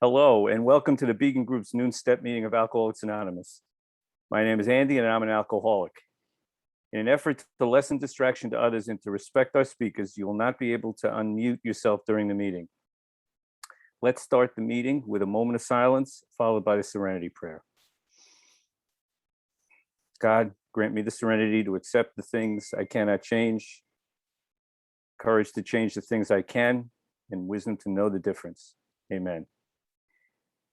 Hello, and welcome to the Beacon Group's noon step meeting of Alcoholics Anonymous. My name is Andy, and I'm an alcoholic. In an effort to lessen distraction to others and to respect our speakers, you will not be able to unmute yourself during the meeting. Let's start the meeting with a moment of silence, followed by the serenity prayer. God, grant me the serenity to accept the things I cannot change, courage to change the things I can, and wisdom to know the difference. Amen.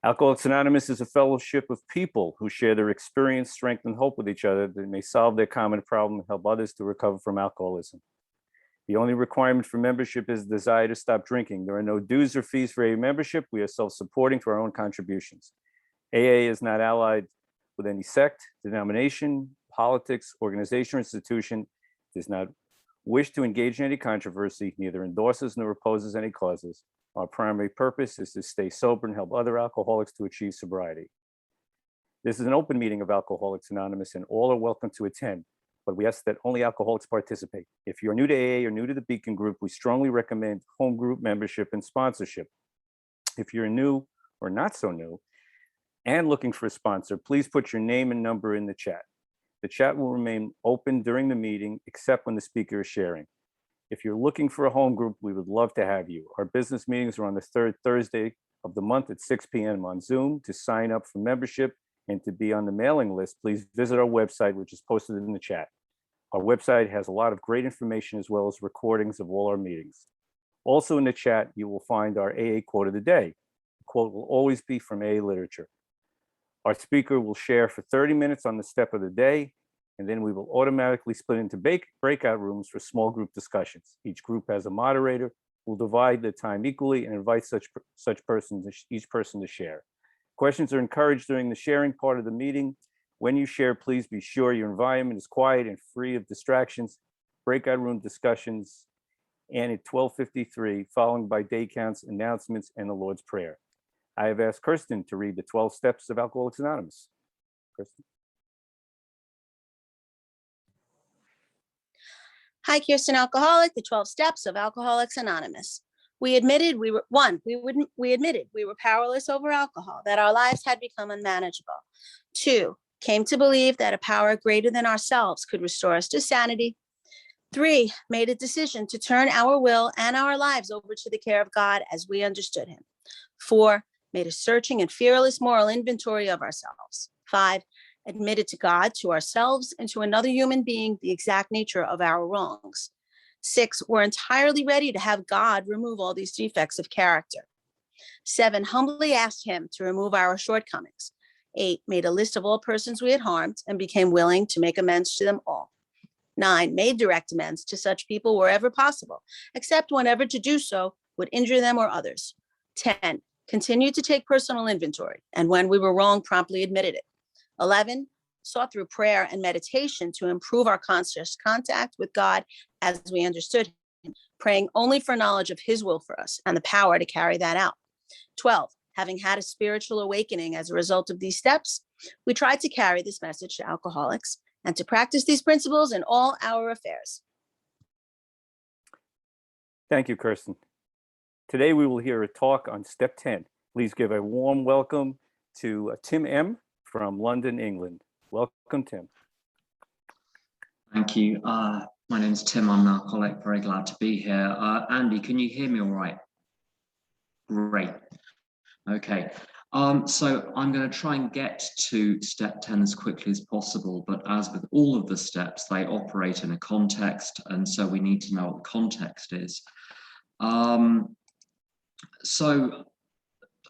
Alcoholics Anonymous is a fellowship of people who share their experience, strength, and hope with each other that may solve their common problem and help others to recover from alcoholism. The only requirement for membership is the desire to stop drinking. There are no dues or fees for AA membership. We are self-supporting through our own contributions. AA is not allied with any sect, denomination, politics, organization, or institution. It does not wish to engage in any controversy, neither endorses nor opposes any causes. Our primary purpose is to stay sober and help other alcoholics to achieve sobriety. This is an open meeting of Alcoholics Anonymous, and all are welcome to attend, but we ask that only alcoholics participate. If you're new to AA or new to the Beacon Group, we strongly recommend home group membership and sponsorship. If you're new or not so new and looking for a sponsor, please put your name and number in the chat. The chat will remain open during the meeting, except when the speaker is sharing. If you're looking for a home group, we would love to have you. Our business meetings are on the third Thursday of the month at 6 p.m. on Zoom. To sign up for membership and to be on the mailing list, please visit our website, which is posted in the chat. Our website has a lot of great information as well as recordings of all our meetings. Also in the chat, you will find our AA quote of the day. The quote will always be from AA literature. Our speaker will share for 30 minutes on the step of the day, and then we will automatically split into breakout rooms for small group discussions. Each group has a moderator. We'll divide the time equally and invite each person to share. Questions are encouraged during the sharing part of the meeting. When you share, please be sure your environment is quiet and free of distractions. Breakout room discussions, and at 12:53, following by day counts, announcements, and the Lord's Prayer. I have asked Kirsten to read the 12 steps of Alcoholics Anonymous. Kirsten. Hi, Kirsten Alcoholic, the 12 steps of Alcoholics Anonymous. We admitted we were powerless over alcohol, that our lives had become unmanageable. 2, came to believe that a power greater than ourselves could restore us to sanity. 3, made a decision to turn our will and our lives over to the care of God as we understood him. 4, made a searching and fearless moral inventory of ourselves. 5, admitted to God, to ourselves, and to another human being the exact nature of our wrongs. 6, were entirely ready to have God remove all these defects of character. 7, humbly asked him to remove our shortcomings. 8, made a list of all persons we had harmed and became willing to make amends to them all. 9, made direct amends to such people wherever possible, except whenever to do so would injure them or others. 10, continued to take personal inventory, and when we were wrong, promptly admitted it. 11, sought through prayer and meditation to improve our conscious contact with God as we understood him, praying only for knowledge of his will for us and the power to carry that out. 12, having had a spiritual awakening as a result of these steps, we tried to carry this message to alcoholics and to practice these principles in all our affairs. Thank you, Kirsten. Today we will hear a talk on step 10. Please give a warm welcome to Tim M. from London, England. Welcome, Tim. Thank you. My name is Tim. I'm an alcoholic. Very glad to be here. Andy, can you hear me all right? Great. Okay. So I'm going to try and get to step 10 as quickly as possible, but as with all of the steps, they operate in a context, and so we need to know what the context is. So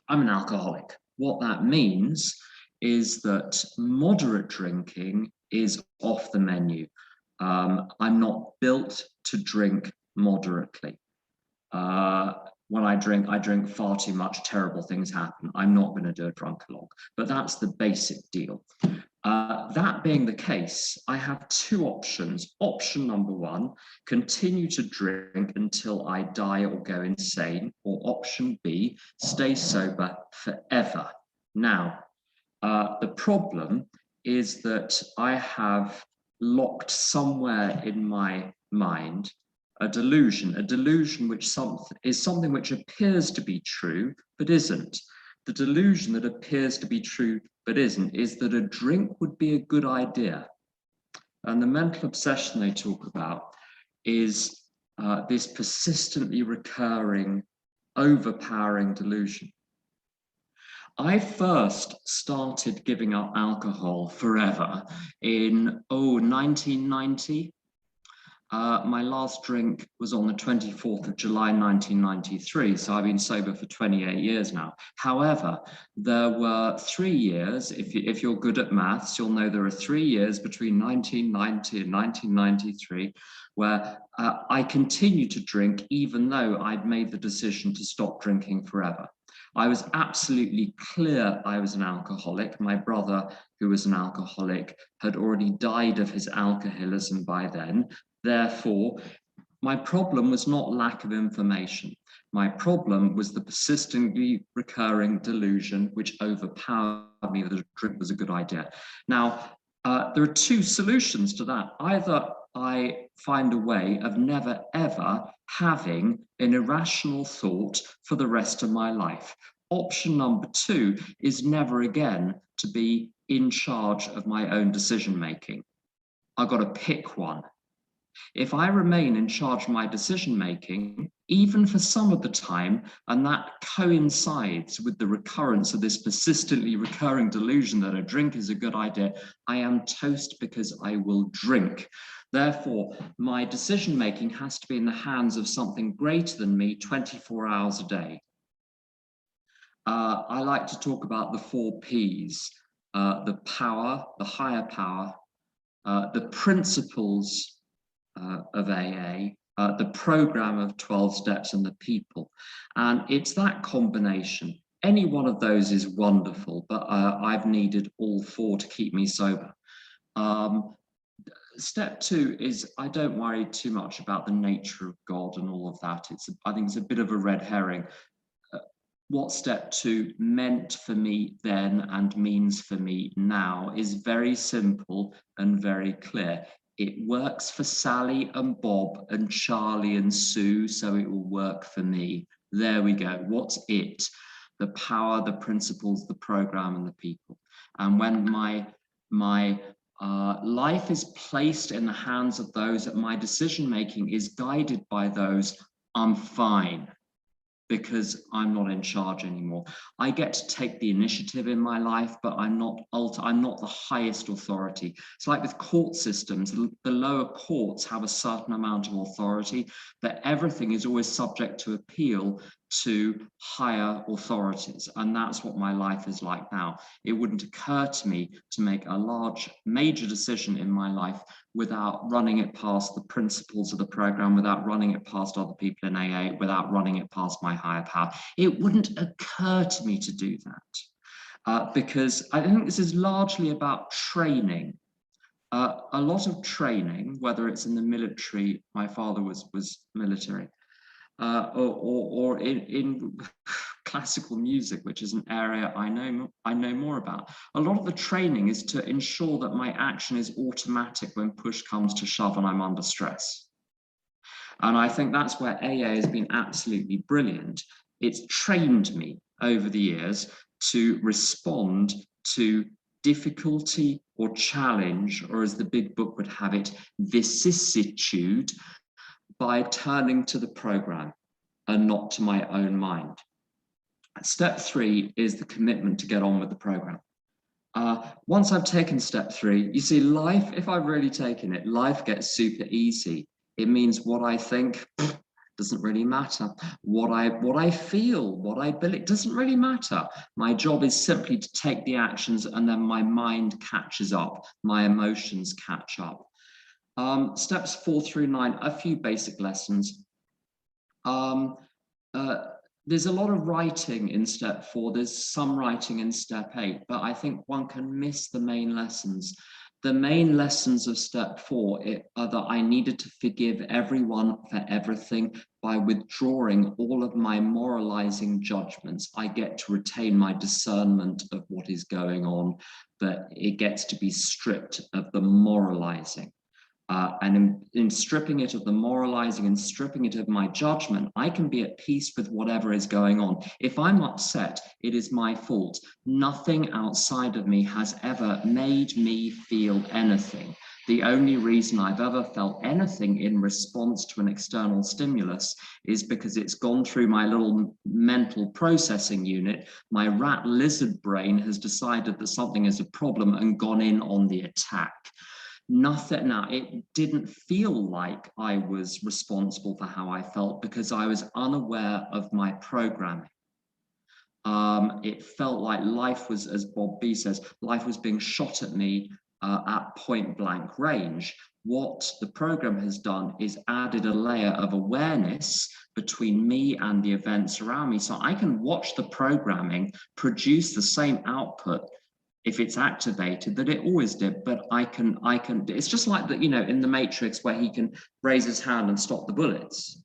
I'm an alcoholic. What that means is that moderate drinking is off the menu. I'm not built to drink moderately. When I drink far too much, terrible things happen. I'm not going to do a drunk-along, but that's the basic deal. That being the case, I have 2 options. Option number 1, continue to drink until I die or go insane, or option B, stay sober forever. Now, the problem is that I have locked somewhere in my mind a delusion which is something which appears to be true, but isn't. the delusion that appears to be true but isn't, is that a drink would be a good idea. And the mental obsession they talk about is this persistently recurring, overpowering delusion. I first started giving up alcohol forever in 1990. My last drink was on the 24th of July 1993, so I've been sober for 28 years now. However, there were 3 years, if you're good at maths, you'll know there are 3 years between 1990 and 1993 where I continued to drink even though I'd made the decision to stop drinking forever. I was absolutely clear I was an alcoholic. My brother, who was an alcoholic, had already died of his alcoholism by then. Therefore, my problem was not lack of information. My problem was the persistently recurring delusion which overpowered me that a drink was a good idea. Now, there are 2 solutions to that. Either I find a way of never ever having an irrational thought for the rest of my life. Option number 2 is never again to be in charge of my own decision making. I've got to pick one. If I remain in charge of my decision making, even for some of the time, and that coincides with the recurrence of this persistently recurring delusion that a drink is a good idea, I am toast because I will drink. Therefore, my decision making has to be in the hands of something greater than me 24 hours a day. I like to talk about the 4 Ps, the power, the higher power, the principles of AA, the program of 12 steps, and the people. And it's that combination. Any one of those is wonderful, but I've needed all 4 to keep me sober. Step 2 is I don't worry too much about the nature of God and all of that. I think it's a bit of a red herring. What step 2 meant for me then and means for me now is very simple and very clear. It works for Sally and Bob and Charlie and Sue, so it will work for me. There we go. What's it? The power, the principles, the program, and the people. And when my life is placed in the hands of those, that my decision making is guided by those, I'm fine, because I'm not in charge anymore. I get to take the initiative in my life, but I'm not the highest authority. It's like with court systems, the lower courts have a certain amount of authority, that everything is always subject to appeal to higher authorities. And that's what my life is like now. It wouldn't occur to me to make a large, major decision in my life without running it past the principles of the program, without running it past other people in AA, without running it past my higher power. It wouldn't occur to me to do that because I think this is largely about training. A lot of training, whether it's in the military, my father was military, or in classical music, which is an area I know more about. A lot of the training is to ensure that my action is automatic when push comes to shove and I'm under stress. And I think that's where AA has been absolutely brilliant. It's trained me over the years to respond to difficulty or challenge, or as the big book would have it, vicissitude, by turning to the program and not to my own mind. Step 3 is the commitment to get on with the program. Once I've taken step 3, you see, life, if I've really taken it, life gets super easy. It means what I think doesn't really matter. What I feel, what I believe, doesn't really matter. My job is simply to take the actions, and then my mind catches up, my emotions catch up. Steps 4 through 9, a few basic lessons. There's a lot of writing in step 4, there's some writing in step 8, but I think one can miss the main lessons. The main lessons of step 4 are that I needed to forgive everyone for everything by withdrawing all of my moralizing judgments. I get to retain my discernment of what is going on, but it gets to be stripped of the moralizing. And in stripping it of the moralizing and stripping it of my judgment, I can be at peace with whatever is going on. If I'm upset, it is my fault. Nothing outside of me has ever made me feel anything. The only reason I've ever felt anything in response to an external stimulus is because it's gone through my little mental processing unit. My rat lizard brain has decided that something is a problem and gone in on the attack. Nothing. Now, it didn't feel like I was responsible for how I felt because I was unaware of my programming. It felt like life was, as Bob B says, life was being shot at me at point blank range. What the program has done is added a layer of awareness between me and the events around me. So I can watch the programming produce the same output if it's activated that it always did, but I can, it's just like that, you know, in the Matrix where he can raise his hand and stop the bullets.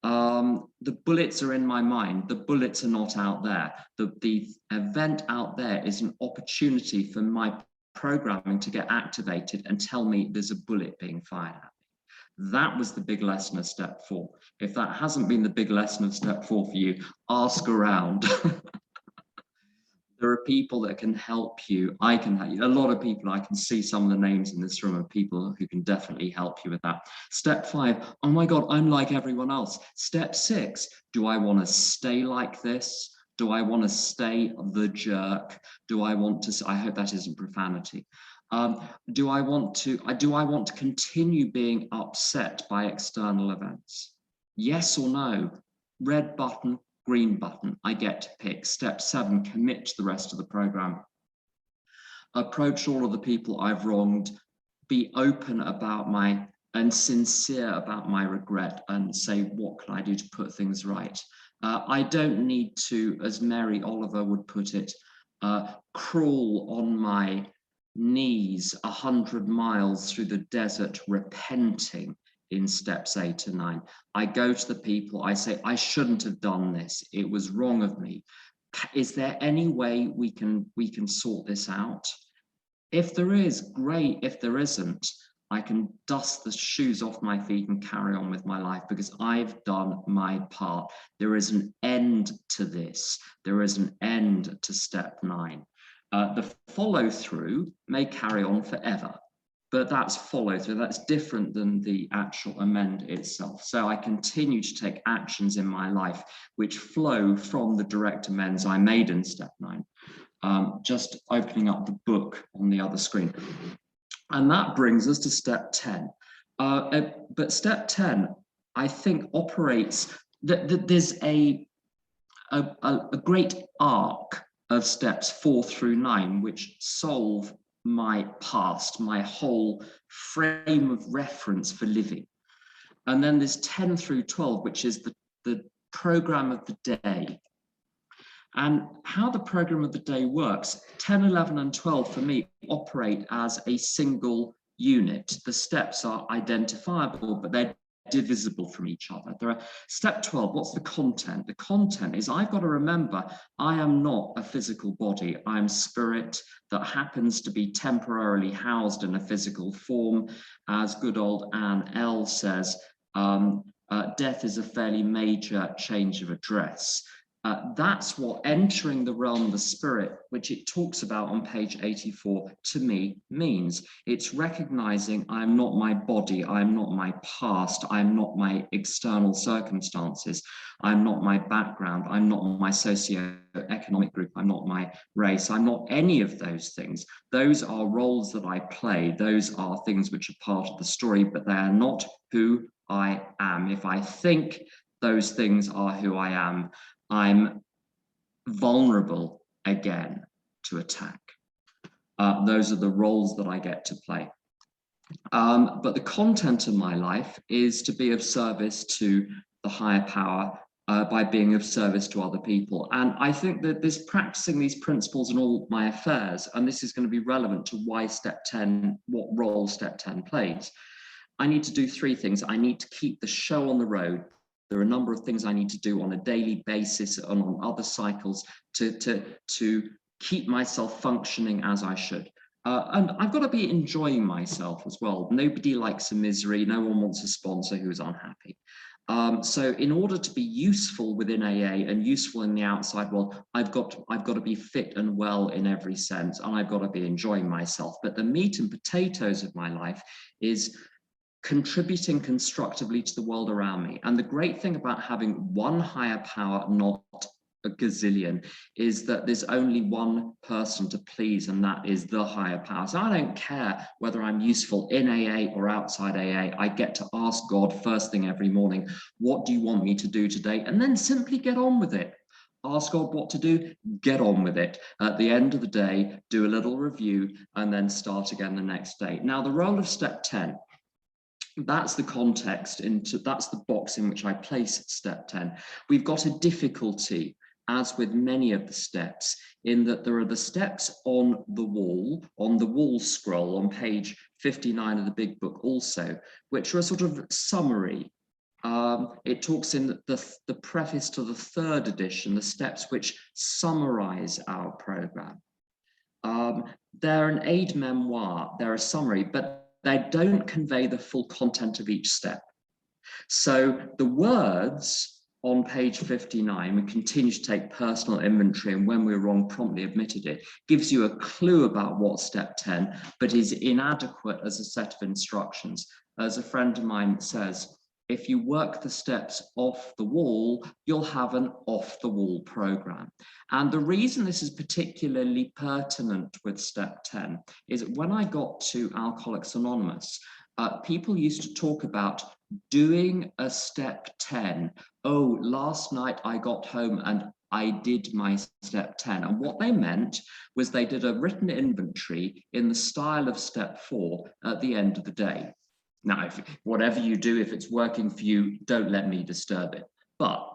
The bullets are in my mind. The bullets are not out there. The event out there is an opportunity for my programming to get activated and tell me there's a bullet being fired at me. That was the big lesson of step 4. If that hasn't been the big lesson of step 4 for you, ask around. There are people that can help you. I can help you. A lot of people, I can see some of the names in this room of people who can definitely help you with that. Step 5, oh my God, I'm like everyone else. Step 6, do I want to stay like this? Do I want to stay the jerk? Do I want to, I hope that isn't profanity. Do I want to continue being upset by external events? Yes or no? Red button, green button, I get to pick. Step 7, commit to the rest of the program. Approach all of the people I've wronged, be open about and sincere about my regret and say, what can I do to put things right? I don't need to, as Mary Oliver would put it, crawl on my knees 100 miles through the desert repenting in steps 8 to 9. I go to the people, I say, I shouldn't have done this. It was wrong of me. Is there any way we can sort this out? If there is, great. If there isn't, I can dust the shoes off my feet and carry on with my life because I've done my part. There is an end to this. There is an end to step 9. The follow through may carry on forever. But that's follow through, that's different than the actual amend itself. So I continue to take actions in my life which flow from the direct amends I made in step 9. Just opening up the book on the other screen. And that brings us to step 10. But step 10, I think, operates, there's a great arc of steps 4 through 9, which solve my past, my whole frame of reference for living. And then there's 10 through 12, which is the program of the day. And how the program of the day works, 10, 11, and 12 for me operate as a single unit. The steps are identifiable, but they're divisible from each other. There are step 12, what's the content? The content is I've got to remember I am not a physical body. I'm spirit that happens to be temporarily housed in a physical form. As good old Anne L says, death is a fairly major change of address. That's what entering the realm of the spirit, which it talks about on page 84, to me means. It's recognizing I'm not my body, I'm not my past, I'm not my external circumstances, I'm not my background, I'm not my socioeconomic group, I'm not my race, I'm not any of those things. Those are roles that I play, those are things which are part of the story, but they are not who I am. If I think those things are who I am, I'm vulnerable again to attack. Those are the roles that I get to play. But the content of my life is to be of service to the higher power by being of service to other people. And I think that this practicing these principles in all my affairs, and this is going to be relevant to why step 10, what role step 10 plays. I need to do 3 things. I need to keep the show on the road. There are a number of things I need to do on a daily basis and on other cycles to keep myself functioning as I should. And I've got to be enjoying myself as well. Nobody likes a misery. No one wants a sponsor who's unhappy. So in order to be useful within AA and useful in the outside world, I've got to be fit and well in every sense, and I've got to be enjoying myself. But the meat and potatoes of my life is contributing constructively to the world around me. And the great thing about having one higher power, not a gazillion, is that there's only one person to please, and that is the higher power. So I don't care whether I'm useful in AA or outside AA. I get to ask God first thing every morning, what do you want me to do today? And then simply get on with it. Ask God what to do, get on with it. At the end of the day, do a little review and then start again the next day. Now, the role of step 10, that's the context, that's the box in which I place step 10. We've got a difficulty, as with many of the steps, in that there are the steps on the wall scroll on page 59 of the big book also, which are a sort of summary. It talks in the preface to the 3rd edition, the steps which summarize our program. They're an aid memoir, they're a summary, but they don't convey the full content of each step. So the words on page 59, we continue to take personal inventory, and when we're wrong, promptly admitted it, gives you a clue about what step 10, but is inadequate as a set of instructions. As a friend of mine says, if you work the steps off the wall, you'll have an off-the-wall program. And the reason this is particularly pertinent with step 10 is when I got to Alcoholics Anonymous, people used to talk about doing a step 10. Oh, last night I got home and I did my step 10. And what they meant was they did a written inventory in the style of step 4 at the end of the day. Now, whatever you do, if it's working for you, don't let me disturb it. But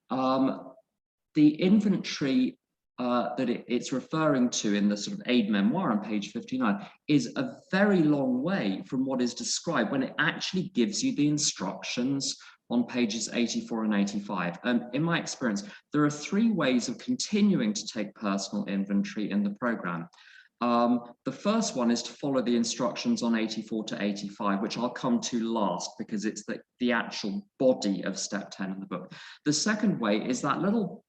the inventory that it's referring to in the sort of aid memoir on page 59 is a very long way from what is described when it actually gives you the instructions on pages 84 and 85. And in my experience, there are 3 ways of continuing to take personal inventory in the program. The first one is to follow the instructions on 84 to 85, which I'll come to last because it's the actual body of step 10 in the book. The second way is that little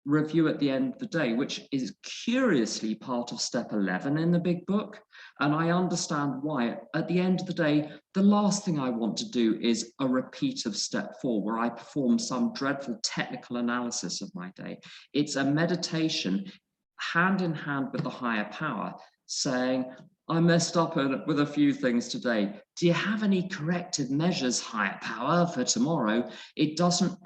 review at the end of the day, which is curiously part of step 11 in the big book. And I understand why. At the end of the day, the last thing I want to do is a repeat of step 4, where I perform some dreadful technical analysis of my day. It's a meditation hand in hand with the higher power, saying, I messed up with a few things today. Do you have any corrective measures, higher power, for tomorrow? It doesn't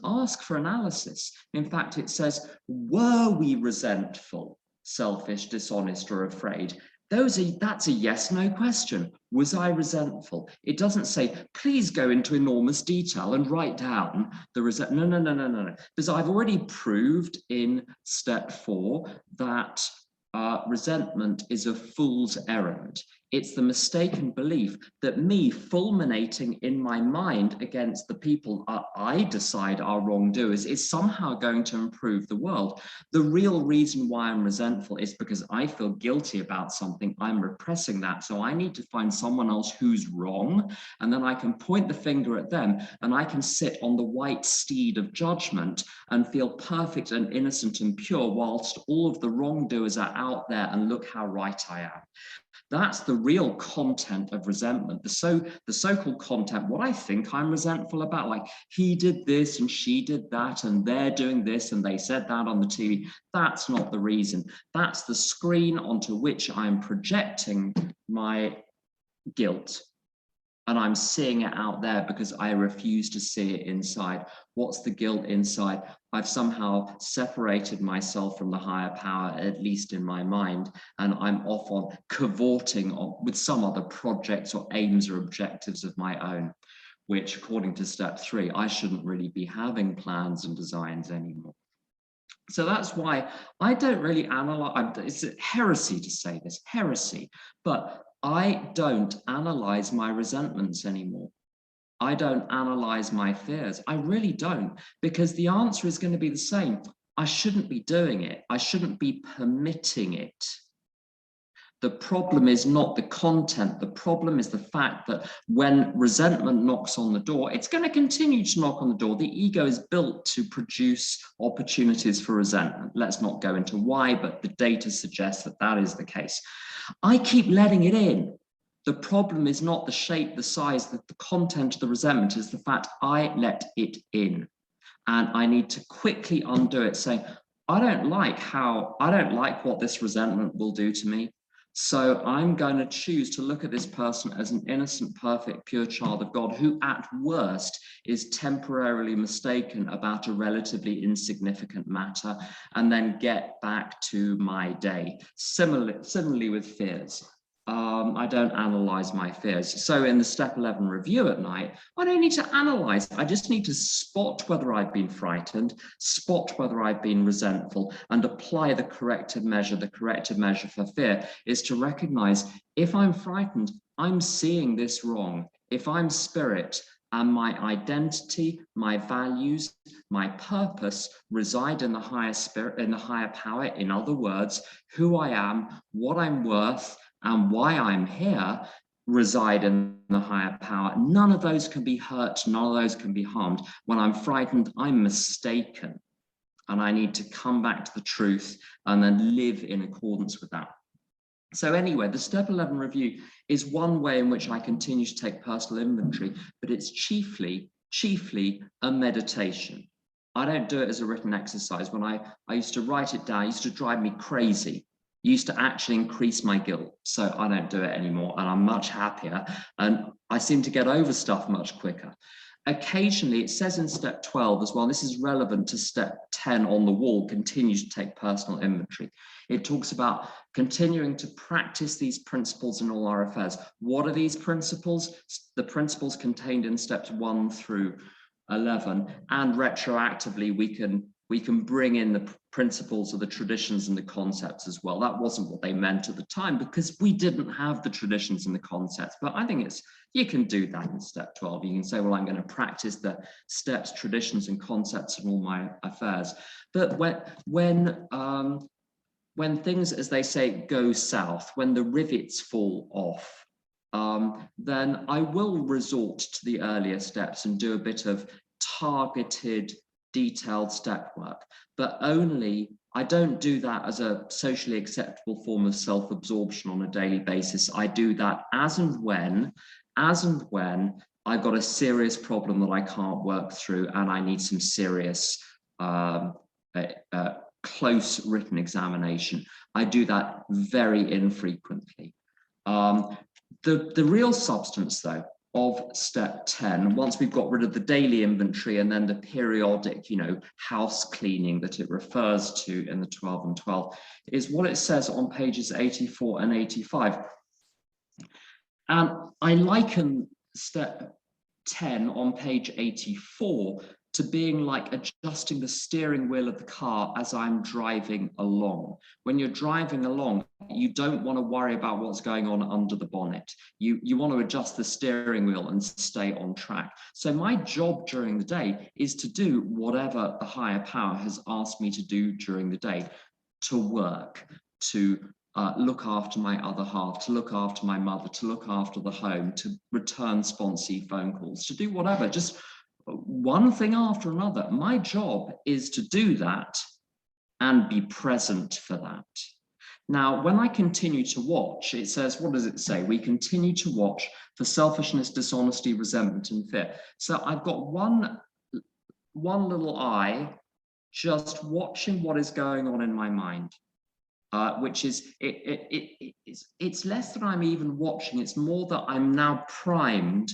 ask for analysis. In fact, it says, were we resentful, selfish, dishonest, or afraid? That's a yes/no question. Was I resentful? It doesn't say, please go into enormous detail and write down the resentment. No. Because I've already proved in step 4 that resentment is a fool's errand. It's the mistaken belief that me fulminating in my mind against the people I decide are wrongdoers is somehow going to improve the world. The real reason why I'm resentful is because I feel guilty about something. I'm repressing that. So I need to find someone else who's wrong, and then I can point the finger at them, and I can sit on the white steed of judgment and feel perfect and innocent and pure, whilst all of the wrongdoers are out there, and look how right I am. That's the real content of resentment. The so-called content, what I think I'm resentful about, like he did this and she did that and they're doing this and they said that on the TV, that's not the reason. That's the screen onto which I'm projecting my guilt. And I'm seeing it out there because I refuse to see it inside. What's the guilt inside? I've somehow separated myself from the higher power, at least in my mind, and I'm off on cavorting with some other projects or aims or objectives of my own, which according to step 3, I shouldn't really be having plans and designs anymore. So that's why I don't really analyze. It's heresy to say this, heresy, but I don't analyze my resentments anymore. I don't analyze my fears. I really don't, because the answer is going to be the same. I shouldn't be doing it. I shouldn't be permitting it. The problem is not the content. The problem is the fact that when resentment knocks on the door, it's going to continue to knock on the door. The ego is built to produce opportunities for resentment. Let's not go into why, but the data suggests that that is the case. I keep letting it in. The problem is not the shape, the size, the content of the resentment, is the fact I let it in. And I need to quickly undo it, saying, I don't like what this resentment will do to me. So I'm going to choose to look at this person as an innocent, perfect, pure child of God who at worst is temporarily mistaken about a relatively insignificant matter, and then get back to my day. Similarly with fears. I don't analyze my fears. So in the step 11 review at night, I don't need to analyze. I just need to spot whether I've been frightened, spot whether I've been resentful, and apply the corrective measure. The corrective measure for fear is to recognize, if I'm frightened, I'm seeing this wrong. If I'm spirit and my identity, my values, my purpose reside in the higher spirit, in the higher power, in other words, who I am, what I'm worth, and why I'm here reside in the higher power. None of those can be hurt, none of those can be harmed. When I'm frightened, I'm mistaken. And I need to come back to the truth and then live in accordance with that. So anyway, the step 11 review is one way in which I continue to take personal inventory, but it's chiefly a meditation. I don't do it as a written exercise. When I used to write it down, it used to drive me crazy. Used to actually increase my guilt. So I don't do it anymore, and I'm much happier, and I seem to get over stuff much quicker. Occasionally, it says in step 12 as well, this is relevant to step 10 on the wall, continue to take personal inventory. It talks about continuing to practice these principles in all our affairs. What are these principles? The principles contained in steps 1 through 11, and retroactively we can bring in the principles of the traditions and the concepts as well. That wasn't what they meant at the time because we didn't have the traditions and the concepts, but I think you can do that in step 12. You can say, well, I'm going to practice the steps, traditions and concepts in all my affairs. But when things, as they say, go south, when the rivets fall off, then I will resort to the earlier steps and do a bit of targeted, detailed step work, but I don't do that as a socially acceptable form of self-absorption on a daily basis. I do that as and when I've got a serious problem that I can't work through and I need some serious close written examination. I do that very infrequently. The real substance, though, of step 10, once we've got rid of the daily inventory and then the periodic, house cleaning that it refers to in the 12 and 12, is what it says on pages 84 and 85. And I liken step 10 on page 84 to being like adjusting the steering wheel of the car as I'm driving along. When you're driving along, you don't want to worry about what's going on under the bonnet. You want to adjust the steering wheel and stay on track. So my job during the day is to do whatever the higher power has asked me to do during the day, to work, to look after my other half, to look after my mother, to look after the home, to return sponsee phone calls, to do whatever, just one thing after another. My job is to do that and be present for that. Now, when I continue to watch, it says, what does it say? We continue to watch for selfishness, dishonesty, resentment, and fear. So I've got one little eye just watching what is going on in my mind. Which is, it's less that I'm even watching, it's more that I'm now primed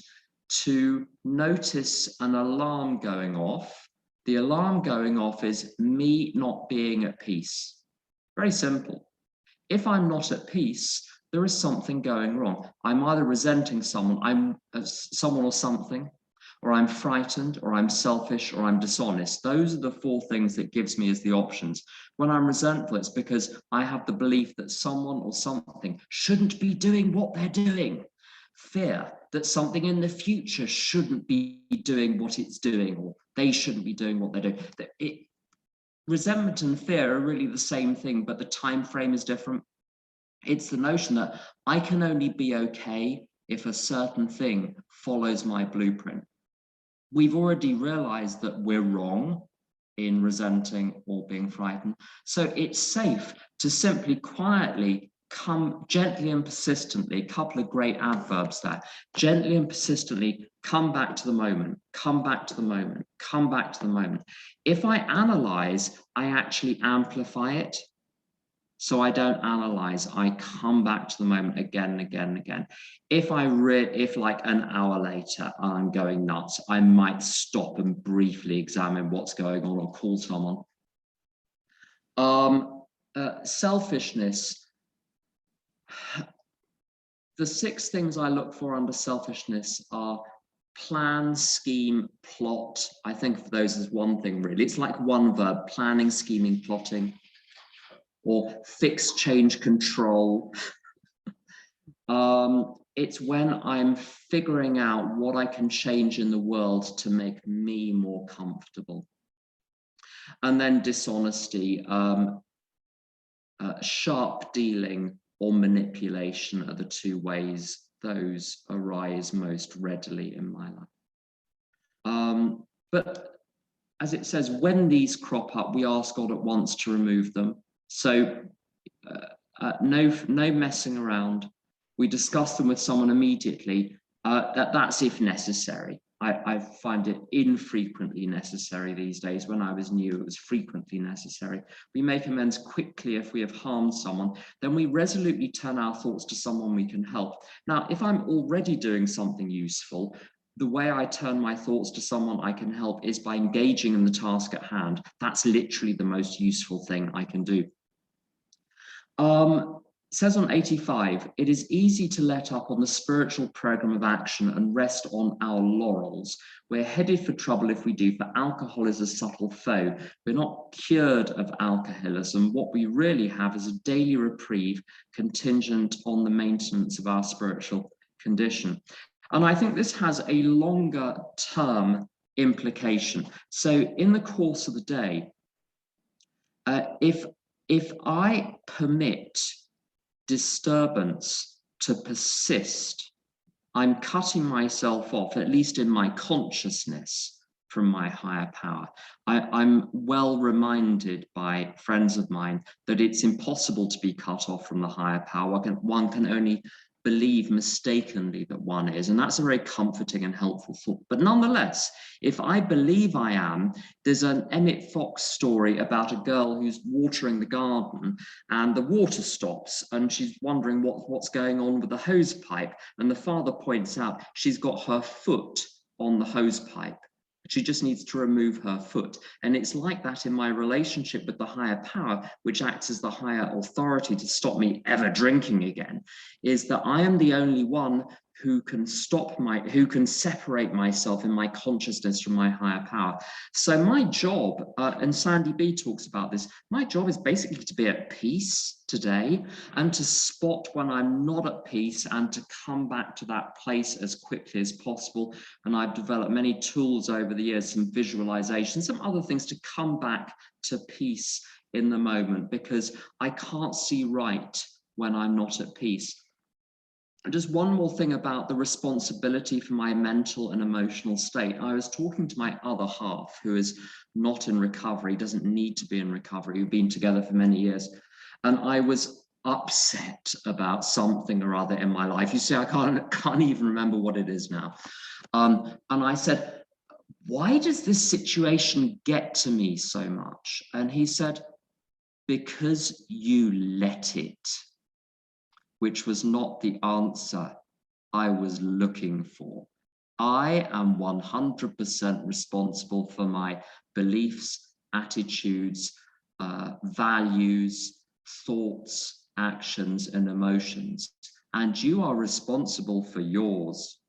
to notice an alarm going off. The alarm going off is me not being at peace. Very simple. If I'm not at peace, there is something going wrong. I'm either resenting someone or something, or I'm frightened, or I'm selfish, or I'm dishonest. Those are the four things that gives me as the options. When I'm resentful, it's because I have the belief that someone or something shouldn't be doing what they're doing. Fear that something in the future shouldn't be doing what it's doing, or they shouldn't be doing what they're doing. Resentment and fear are really the same thing, but the time frame is different. It's the notion that I can only be okay if a certain thing follows my blueprint. We've already realized that we're wrong in resenting or being frightened. So it's safe to simply quietly come gently and persistently, a couple of great adverbs there, gently and persistently come back to the moment, come back to the moment, come back to the moment. If I analyze, I actually amplify it. So I don't analyze, I come back to the moment again and again and again. If like an hour later I'm going nuts, I might stop and briefly examine what's going on or call someone. Selfishness. The 6 things I look for under selfishness are plan, scheme, plot. I think of those as one thing really. It's like one verb, planning, scheming, plotting. Or fix, change, control. It's when I'm figuring out what I can change in the world to make me more comfortable. And then dishonesty, sharp dealing or manipulation are the 2 ways those arise most readily in my life. But as it says, when these crop up, we ask God at once to remove them. So no messing around. We discuss them with someone immediately. That's if necessary. I find it infrequently necessary these days. When I was new, it was frequently necessary. We make amends quickly if we have harmed someone. Then we resolutely turn our thoughts to someone we can help. Now, if I'm already doing something useful, the way I turn my thoughts to someone I can help is by engaging in the task at hand. That's literally the most useful thing I can do. Says on 85, it is easy to let up on the spiritual program of action and rest on our laurels. We're headed for trouble if we do, for alcohol is a subtle foe. We're not cured of alcoholism. What we really have is a daily reprieve contingent on the maintenance of our spiritual condition. And I think this has a longer term implication. So in the course of the day, if I permit disturbance to persist, I'm cutting myself off, at least in my consciousness, from my higher power. I'm well reminded by friends of mine that it's impossible to be cut off from the higher power. One can only believe mistakenly that one is, and that's a very comforting and helpful thought. But nonetheless, if I believe I am, there's an Emmett Fox story about a girl who's watering the garden and the water stops and she's wondering what's going on with the hose pipe, and the father points out she's got her foot on the hose pipe. She just needs to remove her foot. And it's like that in my relationship with the higher power, which acts as the higher authority to stop me ever drinking again, is that I am the only one who can separate myself in my consciousness from my higher power. So my job, and Sandy B talks about this, my job is basically to be at peace today and to spot when I'm not at peace and to come back to that place as quickly as possible. And I've developed many tools over the years, some visualization, some other things to come back to peace in the moment, because I can't see right when I'm not at peace. And just one more thing about the responsibility for my mental and emotional state. I was talking to my other half, who is not in recovery, doesn't need to be in recovery. We've been together for many years. And I was upset about something or other in my life. You see, I can't even remember what it is now. And I said, why does this situation get to me so much? And he said, because you let it. Which was not the answer I was looking for. I am 100% responsible for my beliefs, attitudes, values, thoughts, actions, and emotions. And you are responsible for yours.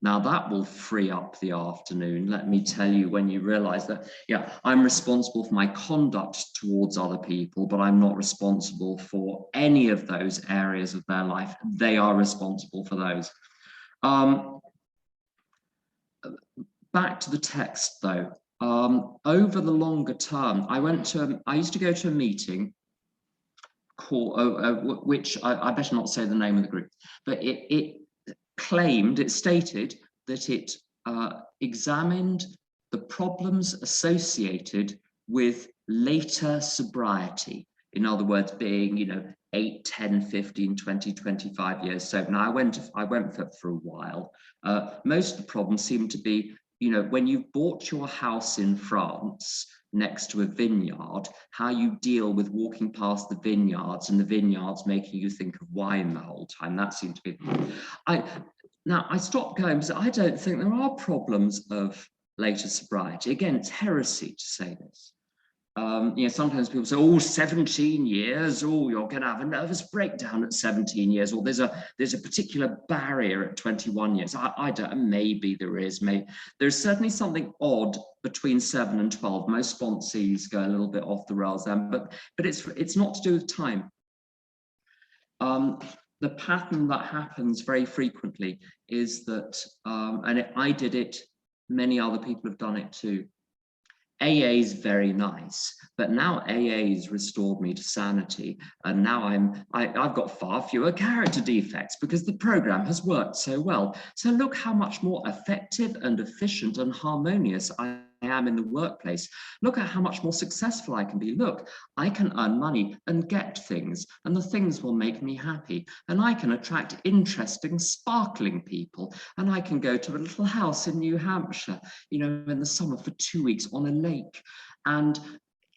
Now that will free up the afternoon. Let me tell you, when you realize that, yeah, I'm responsible for my conduct towards other people, but I'm not responsible for any of those areas of their life. They are responsible for those. Back to the text though. Over the longer term, I used to go to a meeting which I better not say the name of the group, but it stated that it examined the problems associated with later sobriety. In other words, being, 8, 10, 15, 20, 25 years sober. Now, I went for a while. Most of the problems seem to be, when you've bought your house in France next to a vineyard, how you deal with walking past the vineyards and the vineyards making you think of wine the whole time. That seemed to be. Now, I stopped going because I don't think there are problems of later sobriety. Again, it's heresy to say this. Sometimes people say, 17 years, you're going to have a nervous breakdown at 17 years, or there's a particular barrier at 21 years. I don't, maybe there is, there's certainly something odd between 7 and 12. Most sponsees go a little bit off the rails then, but it's not to do with time. The pattern that happens very frequently is that, I did it, many other people have done it too. AA is very nice, but now AA has restored me to sanity, and now I've got far fewer character defects because the program has worked so well. So look how much more effective and efficient and harmonious I am in the workplace. Look at how much more successful I can be. Look, I can earn money and get things, and the things will make me happy, and I can attract interesting, sparkling people, and I can go to a little house in New Hampshire, in the summer for 2 weeks on a lake, and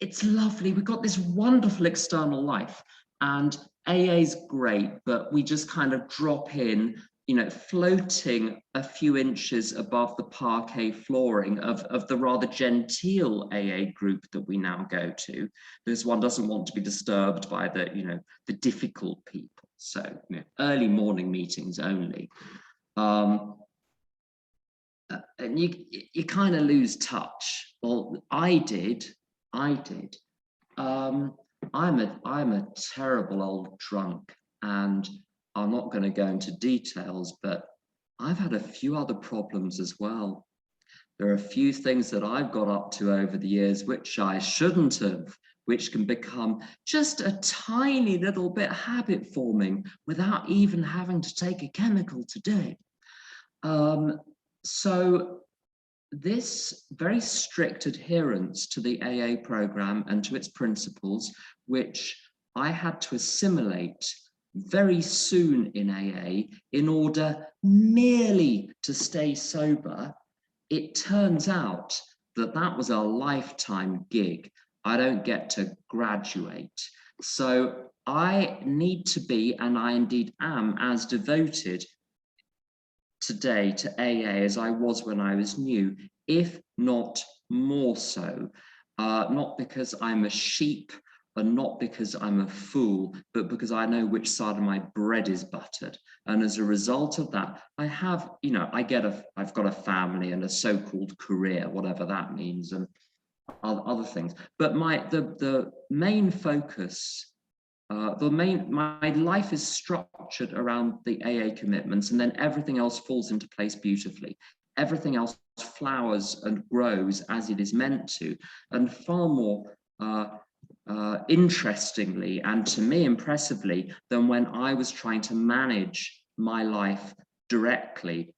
it's lovely. We've got this wonderful external life, and AA's great, but we just kind of drop in, floating a few inches above the parquet flooring of the rather genteel AA group that we now go to, because one doesn't want to be disturbed by the difficult people. So early morning meetings only. And you kind of lose touch. Well, I did. I'm a terrible old drunk, and I'm not going to go into details, but I've had a few other problems as well. There are a few things that I've got up to over the years which I shouldn't have, which can become just a tiny little bit habit forming without even having to take a chemical to do it. So this very strict adherence to the AA program and to its principles, which I had to assimilate very soon in AA in order merely to stay sober, it turns out that was a lifetime gig. I don't get to graduate. So I need to be, and I indeed am, as devoted today to AA as I was when I was new, if not more so. Not because I'm a sheep, and not because I'm a fool, but because I know which side of my bread is buttered. And as a result of that, I have, I've got a family and a so-called career, whatever that means, and other things. But the main focus, my life is structured around the AA commitments, and then everything else falls into place beautifully. Everything else flowers and grows as it is meant to, and far more interestingly, and to me impressively, than when I was trying to manage my life directly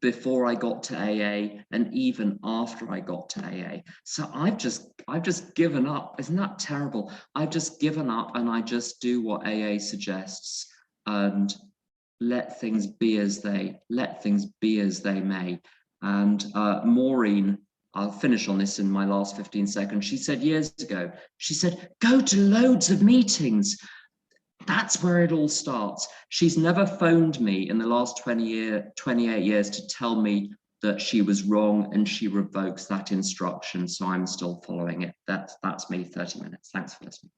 before I got to AA and even after I got to AA. So I've just given up. Isn't that terrible? I've just given up, and I just do what AA suggests and let things be as they may. And Maureen, I'll finish on this in my last 15 seconds. She said years ago, go to loads of meetings. That's where it all starts. She's never phoned me in the last 28 years to tell me that she was wrong, and she revokes that instruction. So I'm still following it. That's me, 30 minutes. Thanks for listening.